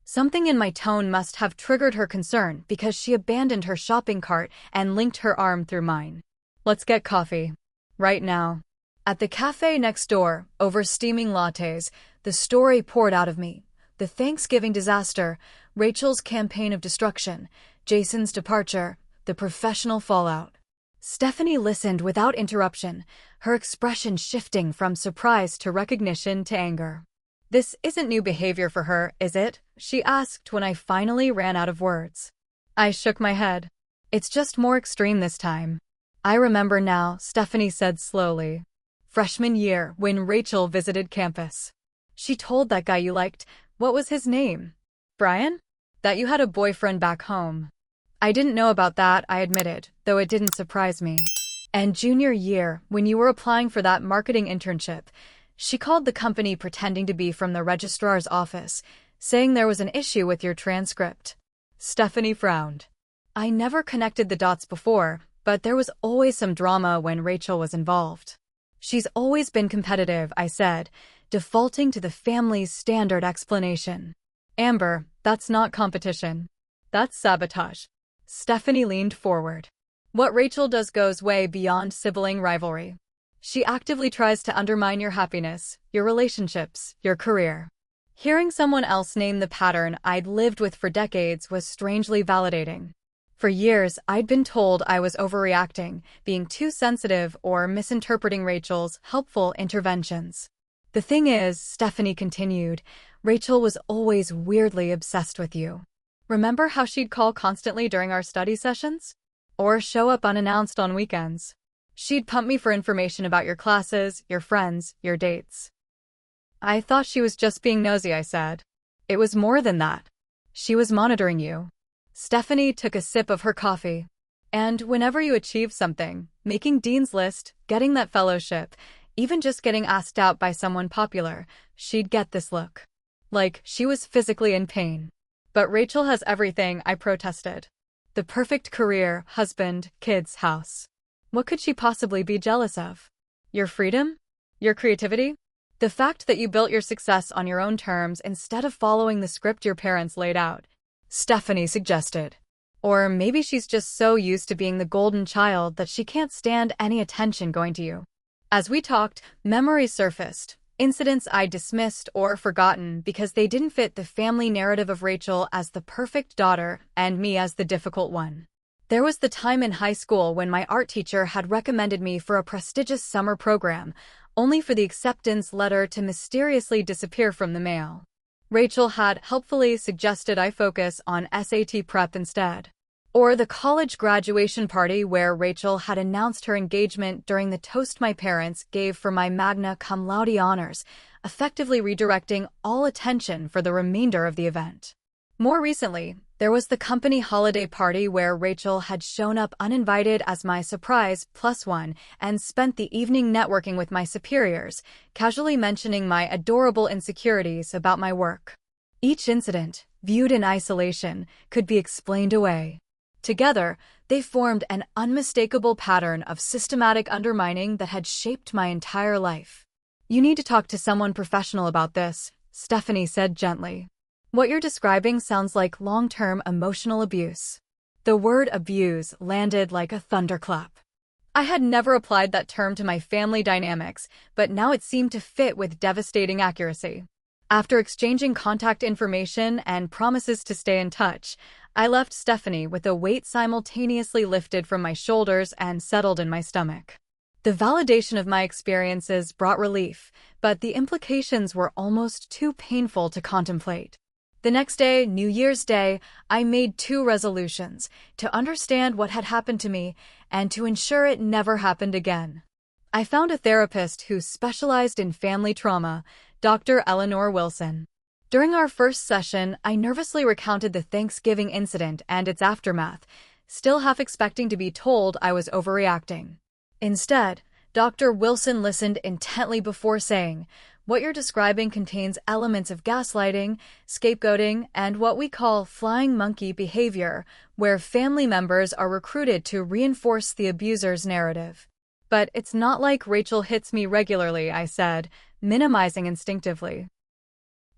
Something in my tone must have triggered her concern because she abandoned her shopping cart and linked her arm through mine. Let's get coffee. Right now. At the cafe next door, over steaming lattes, the story poured out of me. The Thanksgiving disaster, Rachel's campaign of destruction, Jason's departure, the professional fallout. Stephanie listened without interruption, her expression shifting from surprise to recognition to anger. This isn't new behavior for her, is it? She asked when I finally ran out of words. I shook my head. It's just more extreme this time. I remember now, Stephanie said slowly. Freshman year, when Rachel visited campus. She told that guy you liked, what was his name? Brian? That you had a boyfriend back home. I didn't know about that, I admitted, though it didn't surprise me. And junior year, when you were applying for that marketing internship, she called the company pretending to be from the registrar's office, saying there was an issue with your transcript. Stephanie frowned. I never connected the dots before, but there was always some drama when Rachel was involved. She's always been competitive, I said, defaulting to the family's standard explanation. Amber, that's not competition. That's sabotage. Stephanie leaned forward. What Rachel does goes way beyond sibling rivalry. She actively tries to undermine your happiness, your relationships, your career. Hearing someone else name the pattern I'd lived with for decades was strangely validating. For years, I'd been told I was overreacting, being too sensitive, or misinterpreting Rachel's helpful interventions. The thing is, Stephanie continued, Rachel was always weirdly obsessed with you. Remember how she'd call constantly during our study sessions? Or show up unannounced on weekends? She'd pump me for information about your classes, your friends, your dates. I thought she was just being nosy, I said. It was more than that. She was monitoring you. Stephanie took a sip of her coffee. And whenever you achieved something, making Dean's List, getting that fellowship, even just getting asked out by someone popular, she'd get this look. Like she was physically in pain. But Rachel has everything, I protested. The perfect career, husband, kids, house. What could she possibly be jealous of? Your freedom? Your creativity? The fact that you built your success on your own terms instead of following the script your parents laid out, Stephanie suggested. Or maybe she's just so used to being the golden child that she can't stand any attention going to you. As we talked, memories surfaced, incidents I dismissed or forgotten because they didn't fit the family narrative of Rachel as the perfect daughter and me as the difficult one. There was the time in high school when my art teacher had recommended me for a prestigious summer program, only for the acceptance letter to mysteriously disappear from the mail. Rachel had helpfully suggested I focus on SAT prep instead. Or the college graduation party where Rachel had announced her engagement during the toast my parents gave for my magna cum laude honors, effectively redirecting all attention for the remainder of the event. More recently, there was the company holiday party where Rachel had shown up uninvited as my surprise +1 and spent the evening networking with my superiors, casually mentioning my adorable insecurities about my work. Each incident, viewed in isolation, could be explained away. Together, they formed an unmistakable pattern of systematic undermining that had shaped my entire life. You need to talk to someone professional about this, Stephanie said gently. What you're describing sounds like long-term emotional abuse. The word abuse landed like a thunderclap. I had never applied that term to my family dynamics, but now it seemed to fit with devastating accuracy. After exchanging contact information and promises to stay in touch, I left Stephanie with a weight simultaneously lifted from my shoulders and settled in my stomach. The validation of my experiences brought relief, but the implications were almost too painful to contemplate. The next day, New Year's Day, I made 2 resolutions: to understand what had happened to me and to ensure it never happened again. I found a therapist who specialized in family trauma, Dr. Eleanor Wilson. During our first session, I nervously recounted the Thanksgiving incident and its aftermath, still half expecting to be told I was overreacting. Instead, Dr. Wilson listened intently before saying, "What you're describing contains elements of gaslighting, scapegoating, and what we call flying monkey behavior, where family members are recruited to reinforce the abuser's narrative." But it's not like Rachel hits me regularly, I said, minimizing instinctively.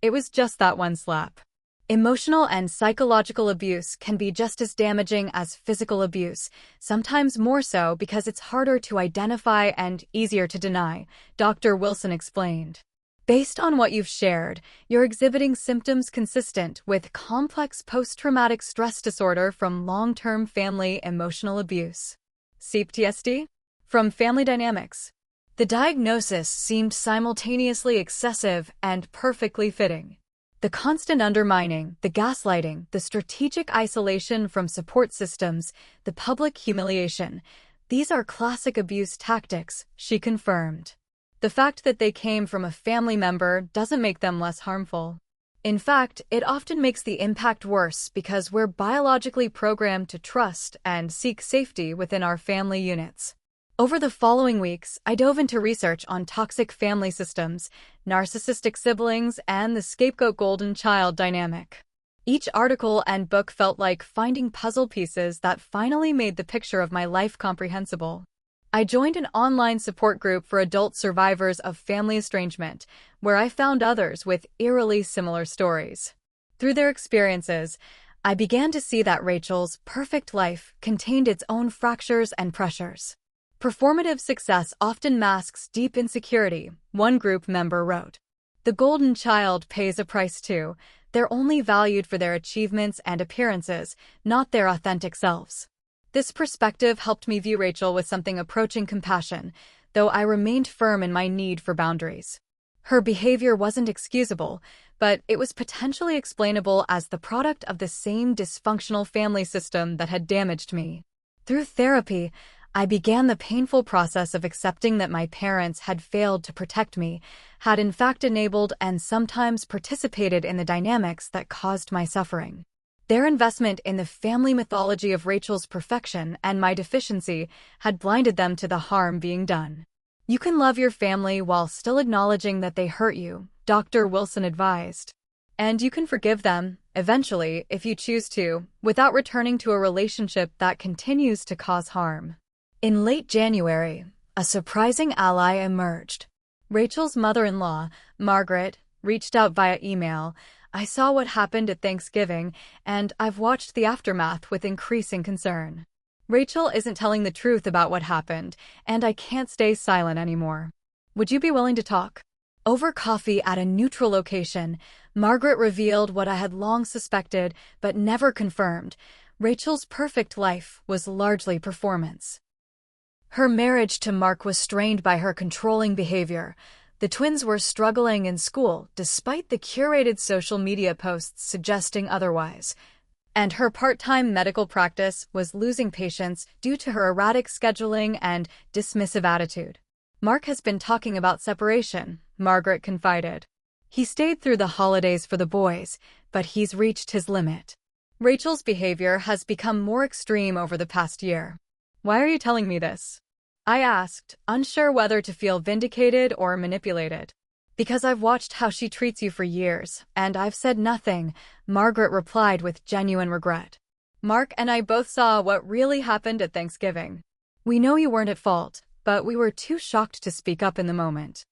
It was just that one slap. Emotional and psychological abuse can be just as damaging as physical abuse, sometimes more so because it's harder to identify and easier to deny, Dr. Wilson explained. Based on what you've shared, you're exhibiting symptoms consistent with complex post-traumatic stress disorder from long-term family emotional abuse. CPTSD? From family dynamics. The diagnosis seemed simultaneously excessive and perfectly fitting. The constant undermining, the gaslighting, the strategic isolation from support systems, the public humiliation, these are classic abuse tactics, she confirmed. The fact that they came from a family member doesn't make them less harmful. In fact, it often makes the impact worse because we're biologically programmed to trust and seek safety within our family units. Over the following weeks, I dove into research on toxic family systems, narcissistic siblings, and the scapegoat golden child dynamic. Each article and book felt like finding puzzle pieces that finally made the picture of my life comprehensible. I joined an online support group for adult survivors of family estrangement, where I found others with eerily similar stories. Through their experiences, I began to see that Rachel's perfect life contained its own fractures and pressures. Performative success often masks deep insecurity, one group member wrote. The golden child pays a price too. They're only valued for their achievements and appearances, not their authentic selves. This perspective helped me view Rachel with something approaching compassion, though I remained firm in my need for boundaries. Her behavior wasn't excusable, but it was potentially explainable as the product of the same dysfunctional family system that had damaged me. Through therapy, I began the painful process of accepting that my parents had failed to protect me, had in fact enabled and sometimes participated in the dynamics that caused my suffering. Their investment in the family mythology of Rachel's perfection and my deficiency had blinded them to the harm being done. You can love your family while still acknowledging that they hurt you, Dr. Wilson advised. And you can forgive them, eventually, if you choose to, without returning to a relationship that continues to cause harm. In late January, a surprising ally emerged. Rachel's mother-in-law, Margaret, reached out via email. I saw what happened at Thanksgiving, and I've watched the aftermath with increasing concern. Rachel isn't telling the truth about what happened, and I can't stay silent anymore. Would you be willing to talk? Over coffee at a neutral location, Margaret revealed what I had long suspected but never confirmed. Rachel's perfect life was largely performance. Her marriage to Mark was strained by her controlling behavior. The twins were struggling in school, despite the curated social media posts suggesting otherwise. And her part-time medical practice was losing patients due to her erratic scheduling and dismissive attitude. Mark has been talking about separation, Margaret confided. He stayed through the holidays for the boys, but he's reached his limit. Rachel's behavior has become more extreme over the past year. Why are you telling me this? I asked, unsure whether to feel vindicated or manipulated. Because I've watched how she treats you for years, and I've said nothing, Margaret replied with genuine regret. Mark and I both saw what really happened at Thanksgiving. We know you weren't at fault, but we were too shocked to speak up in the moment.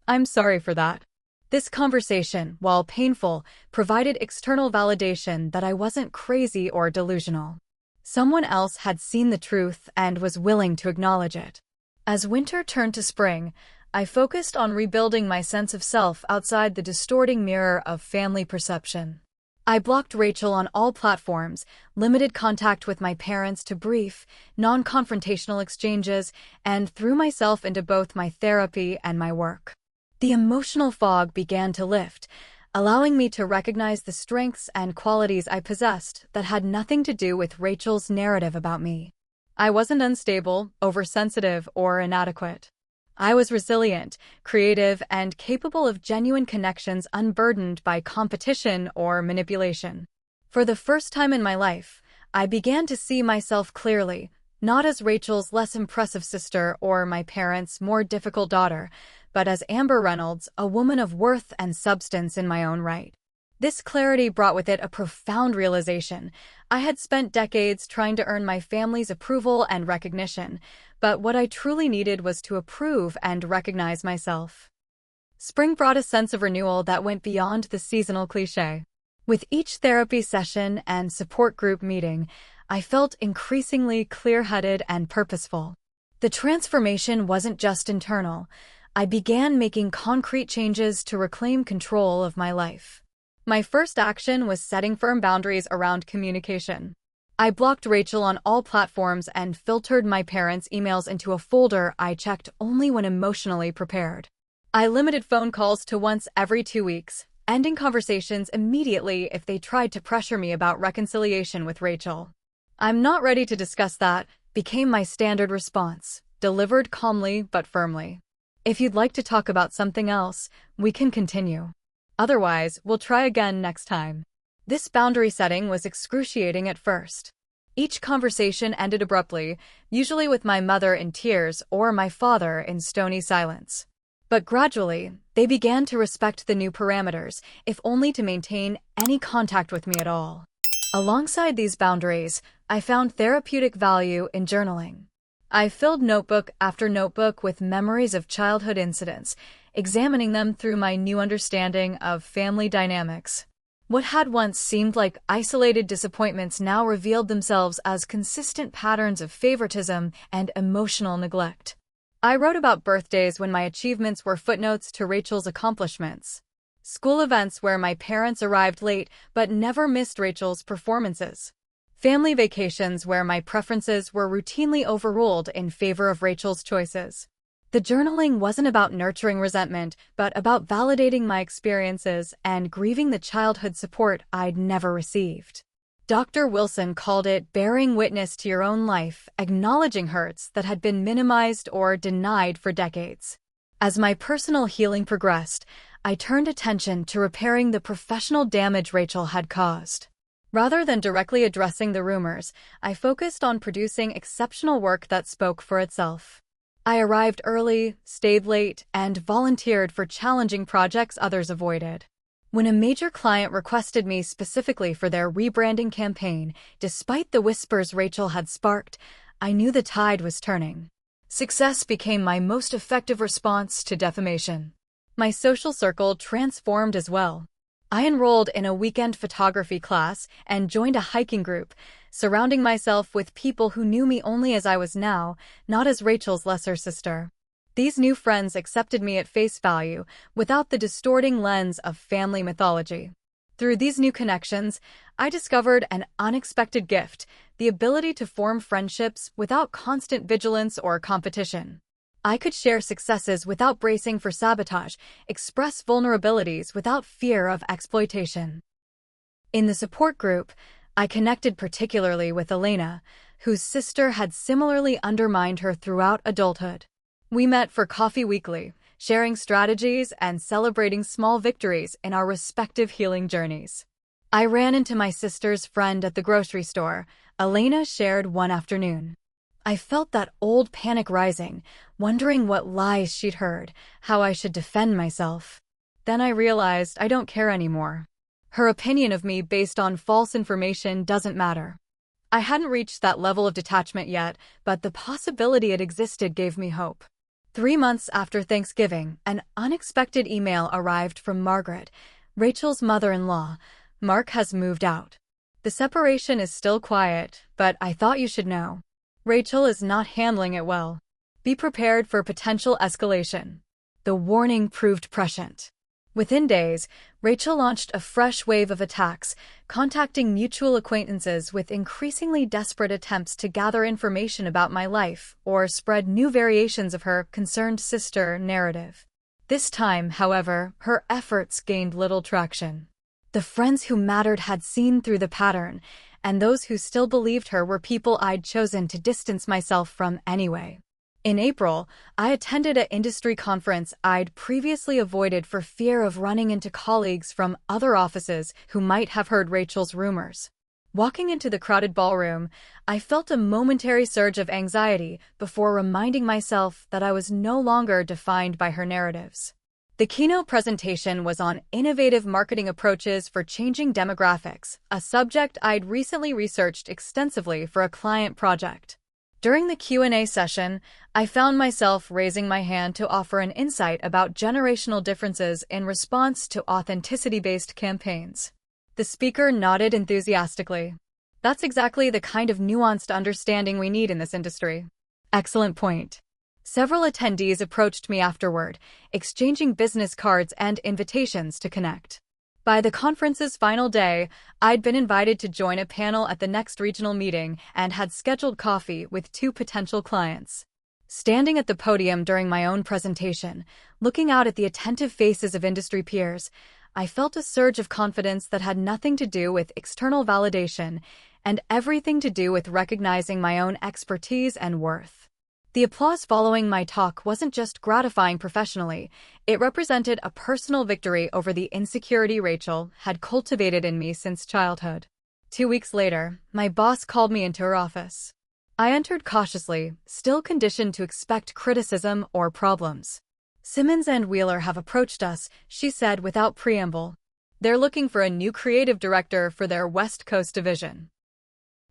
I'm sorry for that. This conversation, while painful, provided external validation that I wasn't crazy or delusional. Someone else had seen the truth and was willing to acknowledge it. As winter turned to spring, I focused on rebuilding my sense of self outside the distorting mirror of family perception. I blocked Rachel on all platforms, limited contact with my parents to brief, non-confrontational exchanges, and threw myself into both my therapy and my work. The emotional fog began to lift, allowing me to recognize the strengths and qualities I possessed that had nothing to do with Rachel's narrative about me. I wasn't unstable, oversensitive, or inadequate. I was resilient, creative, and capable of genuine connections unburdened by competition or manipulation. For the first time in my life, I began to see myself clearly, not as Rachel's less impressive sister or my parents' more difficult daughter, but as Amber Reynolds, a woman of worth and substance in my own right. This clarity brought with it a profound realization. I had spent decades trying to earn my family's approval and recognition, but what I truly needed was to approve and recognize myself. Spring brought a sense of renewal that went beyond the seasonal cliché. With each therapy session and support group meeting, I felt increasingly clear-headed and purposeful. The transformation wasn't just internal. I began making concrete changes to reclaim control of my life. My first action was setting firm boundaries around communication. I blocked Rachel on all platforms and filtered my parents' emails into a folder I checked only when emotionally prepared. I limited phone calls to once every 2 weeks, ending conversations immediately if they tried to pressure me about reconciliation with Rachel. "I'm not ready to discuss that," became my standard response, delivered calmly but firmly. "If you'd like to talk about something else, we can continue." Otherwise, we'll try again next time. This boundary setting was excruciating at first. Each conversation ended abruptly, usually with my mother in tears or my father in stony silence. But gradually, they began to respect the new parameters, if only to maintain any contact with me at all. Alongside these boundaries, I found therapeutic value in journaling. I filled notebook after notebook with memories of childhood incidents, examining them through my new understanding of family dynamics. What had once seemed like isolated disappointments now revealed themselves as consistent patterns of favoritism and emotional neglect. I wrote about birthdays when my achievements were footnotes to Rachel's accomplishments. School events where my parents arrived late but never missed Rachel's performances. Family vacations where my preferences were routinely overruled in favor of Rachel's choices. The journaling wasn't about nurturing resentment, but about validating my experiences and grieving the childhood support I'd never received. Dr. Wilson called it bearing witness to your own life, acknowledging hurts that had been minimized or denied for decades. As my personal healing progressed, I turned attention to repairing the professional damage Rachel had caused. Rather than directly addressing the rumors, I focused on producing exceptional work that spoke for itself. I arrived early, stayed late, and volunteered for challenging projects others avoided. When a major client requested me specifically for their rebranding campaign, despite the whispers Rachel had sparked, I knew the tide was turning. Success became my most effective response to defamation. My social circle transformed as well. I enrolled in a weekend photography class and joined a hiking group, surrounding myself with people who knew me only as I was now, not as Rachel's lesser sister. These new friends accepted me at face value, without the distorting lens of family mythology. Through these new connections, I discovered an unexpected gift, the ability to form friendships without constant vigilance or competition. I could share successes without bracing for sabotage, express vulnerabilities without fear of exploitation. In the support group, I connected particularly with Elena, whose sister had similarly undermined her throughout adulthood. We met for coffee weekly, sharing strategies and celebrating small victories in our respective healing journeys. I ran into my sister's friend at the grocery store, Elena shared one afternoon. I felt that old panic rising, wondering what lies she'd heard, how I should defend myself. Then I realized I don't care anymore. Her opinion of me based on false information doesn't matter. I hadn't reached that level of detachment yet, but the possibility it existed gave me hope. 3 months after Thanksgiving, an unexpected email arrived from Margaret, Rachel's mother-in-law. Mark has moved out. The separation is still quiet, but I thought you should know. Rachel is not handling it well. Be prepared for potential escalation. The warning proved prescient. Within days, Rachel launched a fresh wave of attacks, contacting mutual acquaintances with increasingly desperate attempts to gather information about my life or spread new variations of her concerned sister narrative. This time, however, her efforts gained little traction. The friends who mattered had seen through the pattern, and those who still believed her were people I'd chosen to distance myself from anyway. In April, I attended an industry conference I'd previously avoided for fear of running into colleagues from other offices who might have heard Rachel's rumors. Walking into the crowded ballroom, I felt a momentary surge of anxiety before reminding myself that I was no longer defined by her narratives. The keynote presentation was on innovative marketing approaches for changing demographics, a subject I'd recently researched extensively for a client project. During the Q&A session, I found myself raising my hand to offer an insight about generational differences in response to authenticity-based campaigns. The speaker nodded enthusiastically. That's exactly the kind of nuanced understanding we need in this industry. Excellent point. Several attendees approached me afterward, exchanging business cards and invitations to connect. By the conference's final day, I'd been invited to join a panel at the next regional meeting and had scheduled coffee with 2 potential clients. Standing at the podium during my own presentation, looking out at the attentive faces of industry peers, I felt a surge of confidence that had nothing to do with external validation and everything to do with recognizing my own expertise and worth. The applause following my talk wasn't just gratifying professionally, it represented a personal victory over the insecurity Rachel had cultivated in me since childhood. 2 weeks later, my boss called me into her office. I entered cautiously, still conditioned to expect criticism or problems. "Simmons and Wheeler have approached us," she said without preamble. "They're looking for a new creative director for their West Coast division.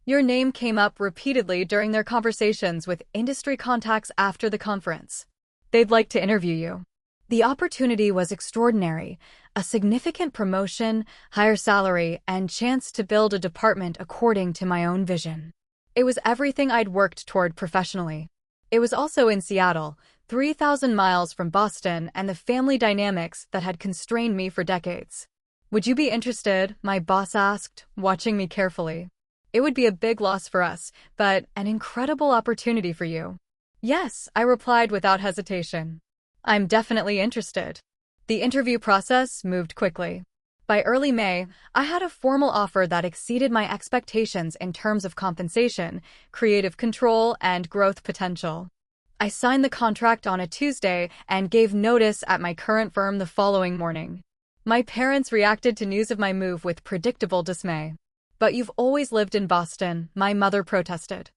Your name came up repeatedly during their conversations with industry contacts after the conference. They'd like to interview you." The opportunity was extraordinary: a significant promotion, higher salary, and chance to build a department according to my own vision. It was everything I'd worked toward professionally. It was also in Seattle, 3,000 miles from Boston, and the family dynamics that had constrained me for decades. "Would you be interested?" my boss asked, watching me carefully. "It would be a big loss for us, but an incredible opportunity for you." "Yes," I replied without hesitation. "I'm definitely interested." The interview process moved quickly. By early May, I had a formal offer that exceeded my expectations in terms of compensation, creative control, and growth potential. I signed the contract on a Tuesday and gave notice at my current firm the following morning. My parents reacted to news of my move with predictable dismay. "But you've always lived in Boston," my mother protested.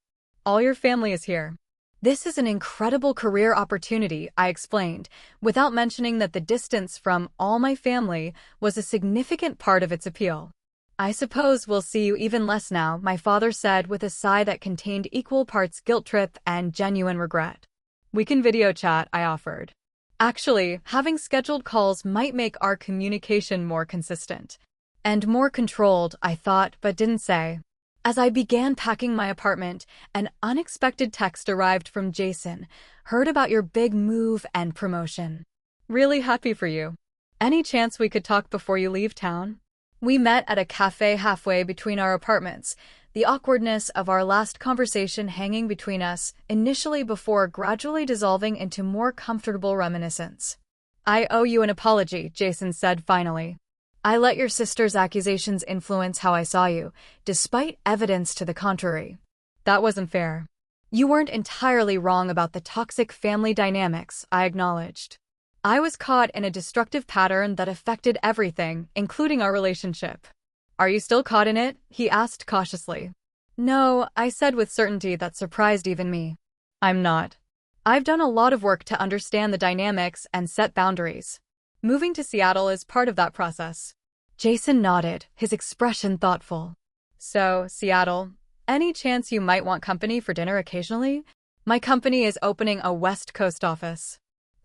"All your family is here." "This is an incredible career opportunity," I explained, without mentioning that the distance from all my family was a significant part of its appeal. "I suppose we'll see you even less now," my father said with a sigh that contained equal parts guilt trip and genuine regret. "We can video chat," I offered. Actually, having scheduled calls might make our communication more consistent. And more controlled, I thought, but didn't say. As I began packing my apartment, an unexpected text arrived from Jason. "Heard about your big move and promotion. Really happy for you. Any chance we could talk before you leave town?" We met at a cafe halfway between our apartments, the awkwardness of our last conversation hanging between us, initially before gradually dissolving into more comfortable reminiscence. "I owe you an apology," Jason said finally. "I let your sister's accusations influence how I saw you, despite evidence to the contrary. That wasn't fair." "You weren't entirely wrong about the toxic family dynamics," I acknowledged. "I was caught in a destructive pattern that affected everything, including our relationship." "Are you still caught in it?" he asked cautiously. "No," I said with certainty that surprised even me. "I'm not. I've done a lot of work to understand the dynamics and set boundaries. Moving to Seattle is part of that process." Jason nodded, his expression thoughtful. "So, Seattle, any chance you might want company for dinner occasionally? My company is opening a West Coast office.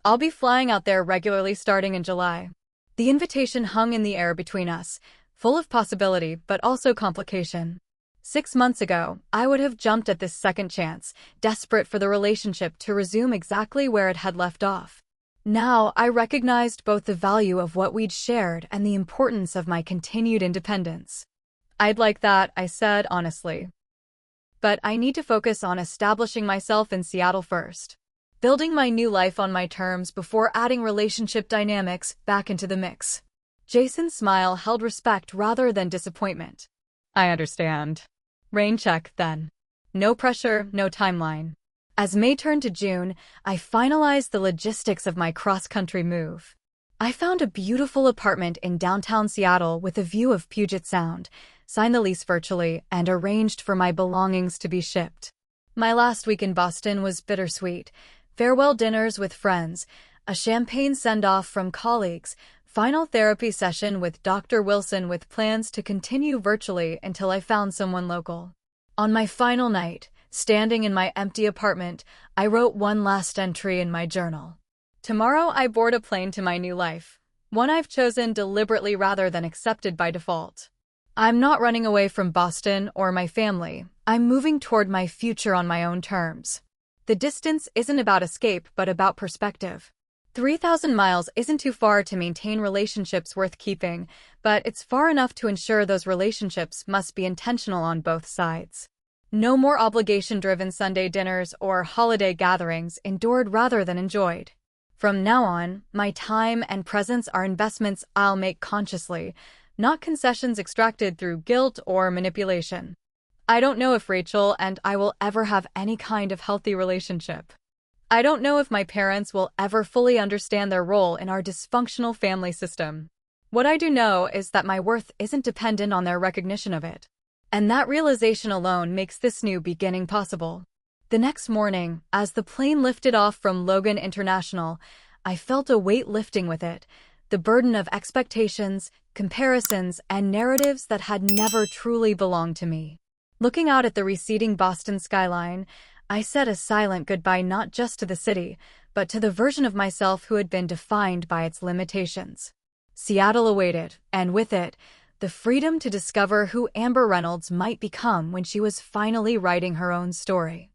I'll be flying out there regularly starting in July." The invitation hung in the air between us, full of possibility but also complication. 6 months ago, I would have jumped at this second chance, desperate for the relationship to resume exactly where it had left off. Now, I recognized both the value of what we'd shared and the importance of my continued independence. "I'd like that," I said honestly. "But I need to focus on establishing myself in Seattle first. Building my new life on my terms before adding relationship dynamics back into the mix." Jason's smile held respect rather than disappointment. "I understand. Rain check, then. No pressure, no timeline." As May turned to June, I finalized the logistics of my cross-country move. I found a beautiful apartment in downtown Seattle with a view of Puget Sound, signed the lease virtually, and arranged for my belongings to be shipped. My last week in Boston was bittersweet. Farewell dinners with friends, a champagne send-off from colleagues, final therapy session with Dr. Wilson with plans to continue virtually until I found someone local. On my final night, standing in my empty apartment, I wrote one last entry in my journal. "Tomorrow I board a plane to my new life, one I've chosen deliberately rather than accepted by default. I'm not running away from Boston or my family. I'm moving toward my future on my own terms. The distance isn't about escape but about perspective. 3,000 miles isn't too far to maintain relationships worth keeping, but it's far enough to ensure those relationships must be intentional on both sides. No more obligation-driven Sunday dinners or holiday gatherings, endured rather than enjoyed. From now on, my time and presence are investments I'll make consciously, not concessions extracted through guilt or manipulation." I don't know if Rachel and I will ever have any kind of healthy relationship. I don't know if my parents will ever fully understand their role in our dysfunctional family system. What I do know is that my worth isn't dependent on their recognition of it. And that realization alone makes this new beginning possible. The next morning, as the plane lifted off from Logan International, I felt a weight lifting with it, the burden of expectations, comparisons, and narratives that had never truly belonged to me. Looking out at the receding Boston skyline, I said a silent goodbye not just to the city, but to the version of myself who had been defined by its limitations. Seattle awaited, and with it, the freedom to discover who Amber Reynolds might become when she was finally writing her own story.